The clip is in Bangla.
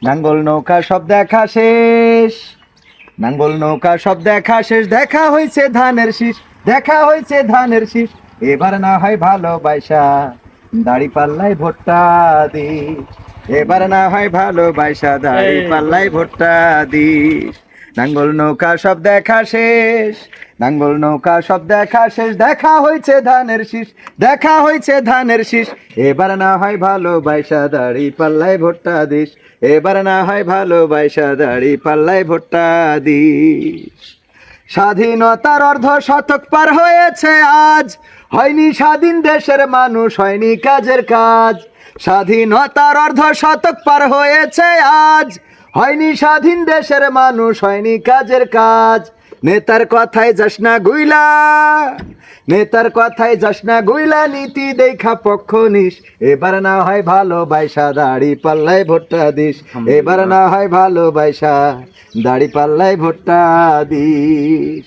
নাঙ্গল নৌকা সব দেখা শেষ, নাঙ্গল নৌকা সব দেখা শেষ, দেখা হয়েছে ধানের শীষ, দেখা হয়েছে ধানের শীষ। এবার না হয় ভালোবাসা দাড়ি পাল্লাই ভোটটা দিস, এবার না হয় ভালোবাসা দাড়ি পাল্লাই ভোটটা দিস। নাঙ্গল নৌকা সব দেখা শেষ, নাঙ্গল নৌকা সব দেখা শেষ, দেখা হয়েছে ধানের শীষ, দেখা হয়েছে ধানের শীষ। এবার না হয় ভালোবাসা দাড়ি পাল্লাই ভোটটা দিস, এবার না হয় ভালোবাসা দাড়ি পাল্লাই ভোটটা দিস। স্বাধীনতার অর্ধ শতক পার হয়েছে আজ, হয়নি স্বাধীন দেশের মানুষ, হয়নি কাজের কাজ। স্বাধীনতার অর্ধ শতক পার হয়েছে আজ, হয়নি স্বাধীন দেশের মানুষ, হয়নি কাজের কাজ। নেতার কথায় যাস না গুইলা, নেতার কথায় যাস না গুইলা, নীতি দেখা পক্ষ নিস। এবার না হয় ভালোবাসা দাড়ি পাল্লাই ভোটটা দিস, এবার না হয় ভালোবাসা দাড়ি পাল্লাই ভোটটা দিস।